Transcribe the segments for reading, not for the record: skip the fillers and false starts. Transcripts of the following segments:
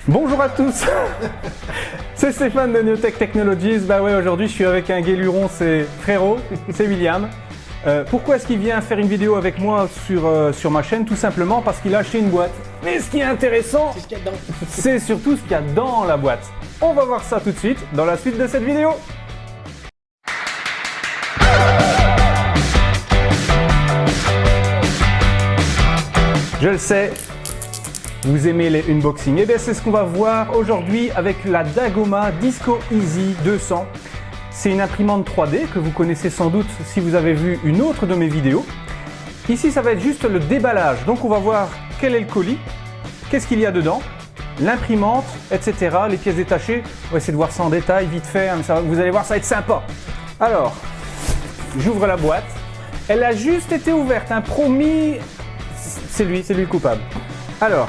Bonjour à tous, c'est Stéphane de Neotech Technologies. Bah ouais, aujourd'hui je suis avec un guéluron, c'est frérot, c'est William. Pourquoi est-ce qu'il vient faire une vidéo avec moi sur ma chaîne? Tout simplement parce qu'il a acheté une boîte. Mais ce qui est intéressant, c'est surtout ce qu'il y a dans la boîte. On va voir ça tout de suite dans la suite de cette vidéo. Je le sais, vous aimez les unboxings. Et bien c'est ce qu'on va voir aujourd'hui avec la Dagoma Disco Easy 200. C'est une imprimante 3D que vous connaissez sans doute si vous avez vu une autre de mes vidéos. Ici ça va être juste le déballage. Donc on va voir quel est le colis, qu'est-ce qu'il y a dedans, l'imprimante, etc. Les pièces détachées. On va essayer de voir ça en détail vite fait. Hein, vous allez voir, ça va être sympa. Alors, j'ouvre la boîte. Elle a juste été ouverte, hein, promis. C'est lui le coupable. Alors,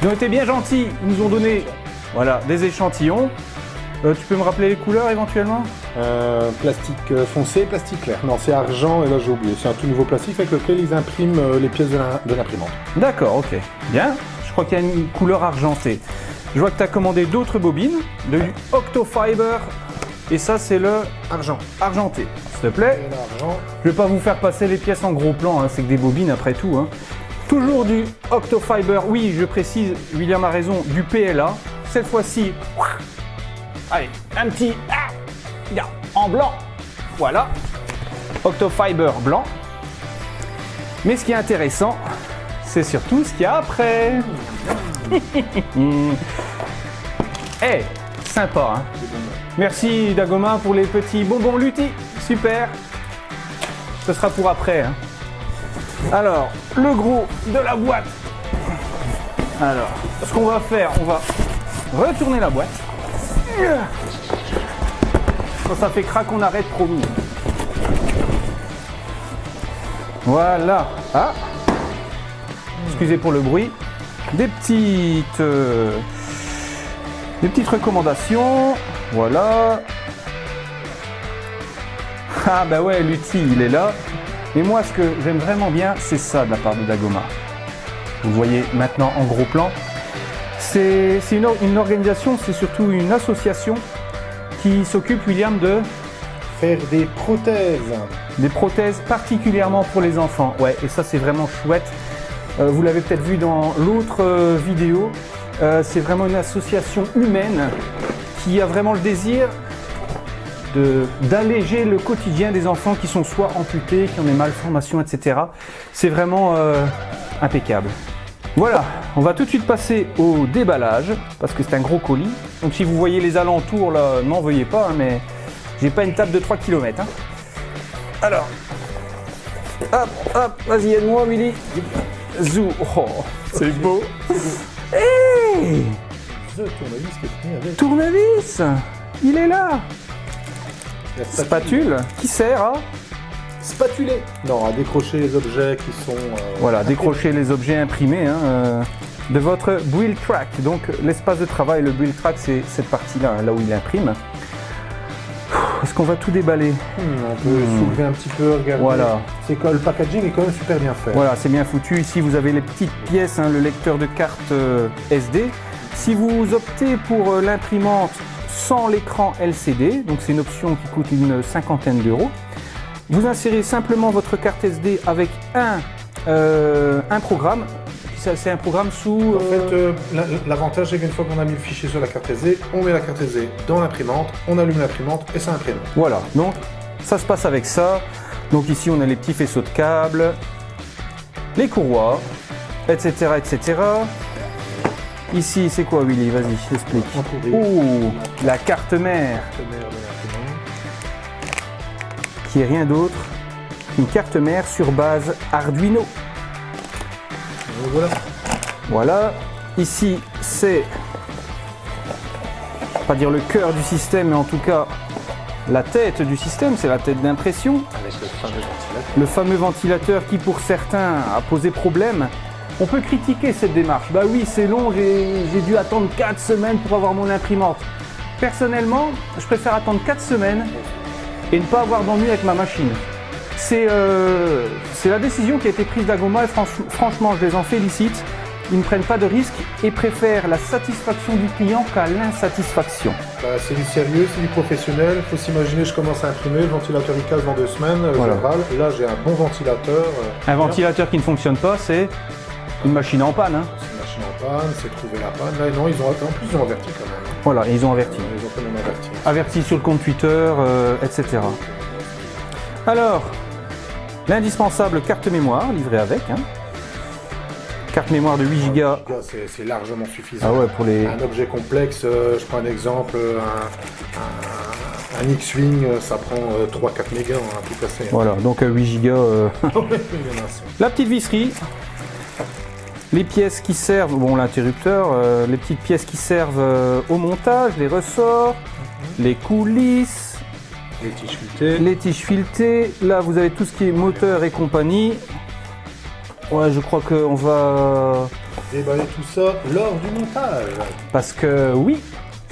ils ont été bien gentils, ils nous ont donné voilà, des échantillons. Tu peux me rappeler les couleurs éventuellement? Plastique foncé, plastique clair. Non, c'est argent et là j'ai oublié. C'est un tout nouveau plastique avec lequel ils impriment les pièces de l'imprimante. D'accord, ok. Bien. Je crois qu'il y a une couleur argentée. Je vois que tu as commandé d'autres bobines, de Octofiber. Et ça, c'est le argenté. S'il te plaît. Je ne vais pas vous faire passer les pièces en gros plan, hein. C'est que des bobines après tout. Hein. Toujours du Octofiber, oui, je précise, William a raison, du PLA. Cette fois-ci, allez, un petit en blanc. Voilà, Octofiber blanc. Mais ce qui est intéressant, c'est surtout ce qu'il y a après. Eh, sympa, hein. Merci Dagoma pour les petits bonbons Lutti, super. Ce sera pour après, hein. Alors, le gros de la boîte. Alors, ce qu'on va faire, on va retourner la boîte. Quand ça fait crack, on arrête, promis. Voilà. Ah, excusez pour le bruit. Des petites recommandations. Voilà. Ah bah ouais, l'outil, il est là. Et moi, ce que j'aime vraiment bien, c'est ça de la part de Dagoma. Vous voyez maintenant en gros plan. C'est une organisation, c'est surtout une association qui s'occupe, William, de faire des prothèses. Des prothèses particulièrement pour les enfants. Ouais, et ça, c'est vraiment chouette. Vous l'avez peut-être vu dans l'autre vidéo. C'est vraiment une association humaine qui a vraiment le désir d'alléger le quotidien des enfants qui sont soit amputés, qui ont des malformations, etc. C'est vraiment impeccable. Voilà, on va tout de suite passer au déballage, parce que c'est un gros colis. Donc si vous voyez les alentours, là, n'en veuillez pas, hein, mais j'ai pas une table de 3 km. Hein. Alors, hop, vas-y, aide-moi, Willy. Zou, oh, c'est beau. Hey, The tournevis qui est venu avec. Tournevis, il est là. Spatule qui sert à spatuler. Non, à décrocher les objets qui sont... voilà, décrocher les objets imprimés hein, de votre build track. Donc l'espace de travail, le build track, c'est cette partie-là, hein, là où il imprime. Est-ce qu'on va tout déballer? On peut soulever un petit peu, regarder. Voilà. Le packaging est quand même super bien fait. Voilà, c'est bien foutu. Ici, vous avez les petites pièces, hein, le lecteur de carte SD. Si vous optez pour l'imprimante sans l'écran LCD, donc c'est une option qui coûte une cinquantaine d'euros. Vous insérez simplement votre carte SD avec un programme. C'est un programme sous... En fait, l'avantage c'est qu'une fois qu'on a mis le fichier sur la carte SD, on met la carte SD dans l'imprimante, on allume l'imprimante et ça imprime. Voilà, donc ça se passe avec ça. Donc ici on a les petits faisceaux de câbles, les courroies, etc. etc. Ici, c'est quoi, Willy? Vas-y, explique. Oh, la carte mère. Qui est rien d'autre qu'une carte mère sur base Arduino. Et voilà. Voilà. Ici, c'est, pas dire le cœur du système, mais en tout cas la tête du système, c'est la tête d'impression. Avec le fameux ventilateur. Le fameux ventilateur qui, pour certains, a posé problème. On peut critiquer cette démarche. Bah oui, c'est long, j'ai dû attendre 4 semaines pour avoir mon imprimante. Personnellement, je préfère attendre 4 semaines et ne pas avoir d'ennui avec ma machine. C'est la décision qui a été prise d'Dagoma et franchement, je les en félicite. ils ne prennent pas de risques et préfèrent la satisfaction du client qu'à l'insatisfaction. Bah, c'est du sérieux, c'est du professionnel. Faut s'imaginer, je commence à imprimer, le ventilateur il casse dans 2 semaines, Voilà. je râle. Là, j'ai un bon ventilateur. Un ventilateur qui ne fonctionne pas, c'est une machine en panne. Hein. C'est une machine en panne, c'est trouver la panne. Là, non, en plus, ils ont averti quand même. Voilà, ils ont averti. Ils ont quand même averti. Averti sur le compte Twitter, etc. Alors, l'indispensable carte mémoire livrée avec. Hein. Carte mémoire de 8 Go. C'est largement suffisant. Ah ouais, pour les... Un objet complexe, je prends un exemple, un X-Wing, ça prend 3-4 mégas, hein, tout cassé. Hein. Voilà, donc 8 Go. La petite visserie. Les pièces qui servent, bon l'interrupteur, les petites pièces qui servent au montage, les ressorts, les coulisses, Les tiges filetées. les tiges filetées. Là, vous avez tout ce qui est moteur et compagnie. Ouais, je crois qu'on va... Déballer tout ça lors du montage. Parce que oui,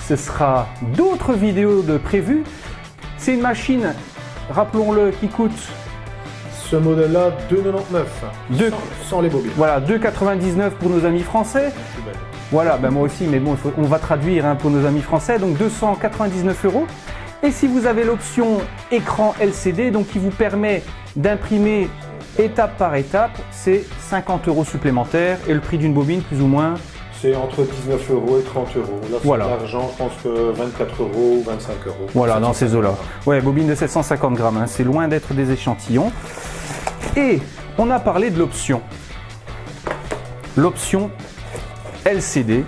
ce sera d'autres vidéos de prévues. C'est une machine, rappelons-le, qui coûte Ce modèle-là, 2,99. Deux- Sans les bobines. voilà, 2,99 pour nos amis français. Voilà, ben moi aussi, mais bon, on va traduire hein, pour nos amis français, donc 299 €. Et si vous avez l'option écran LCD, donc qui vous permet d'imprimer étape par étape, c'est 50 € supplémentaires et le prix d'une bobine plus ou moins. C'est entre 19 € et 30 €. Là, c'est Voilà. de l'argent, je pense que 24 € ou 25 €. Voilà, dans ces eaux-là. Ouais, bobine de 750 grammes, hein, c'est loin d'être des échantillons. Et on a parlé de l'option. L'option LCD.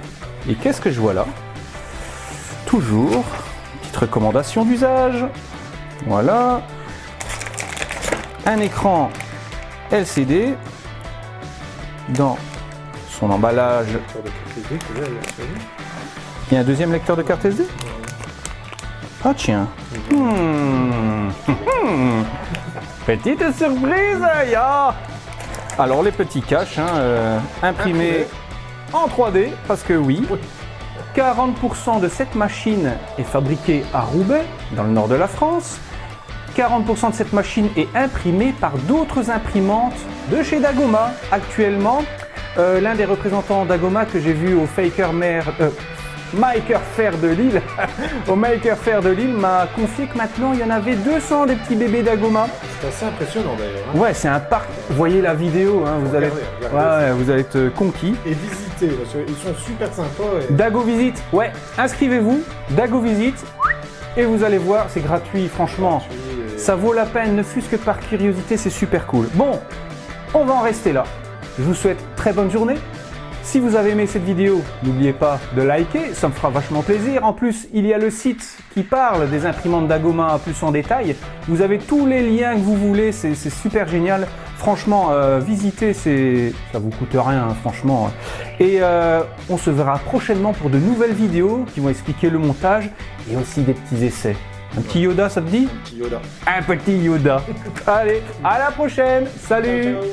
Et qu'est-ce que je vois là? Toujours, petite recommandation d'usage. Voilà. Un écran LCD dans son emballage. Il y a un deuxième lecteur de carte SD? Ah tiens. Petite surprise, ya. Alors les petits caches, hein, imprimés en 3D, parce que oui, 40% de cette machine est fabriquée à Roubaix, dans le nord de la France. 40% de cette machine est imprimée par d'autres imprimantes de chez Dagoma. Actuellement, l'un des représentants Dagoma que j'ai vu au Maker Faire de Lille, au Maker Faire de Lille m'a confié que maintenant il y en avait 200 des petits bébés Dagoma. C'est assez impressionnant d'ailleurs. Hein. Ouais, c'est un parc. Vous voyez la vidéo, hein, vous allez, Regardez. ouais, vous allez être conquis. Et visiter, parce qu'ils sont super sympas. Et... Dago Visite, ouais, inscrivez-vous, Dago Visite, et vous allez voir, c'est gratuit, franchement. Ça vaut la peine, ne fût-ce que par curiosité, c'est super cool. Bon, on va en rester là. Je vous souhaite très bonne journée. Si vous avez aimé cette vidéo, n'oubliez pas de liker, ça me fera vachement plaisir. En plus, il y a le site qui parle des imprimantes Dagoma plus en détail. Vous avez tous les liens que vous voulez, c'est super génial. Franchement, visitez, ça vous coûte rien, hein, franchement. Et on se verra prochainement pour de nouvelles vidéos qui vont expliquer le montage et aussi des petits essais. Un petit Yoda, ça te dit? Un petit Yoda. Un petit Yoda. Allez, à la prochaine. Salut. Ciao, ciao.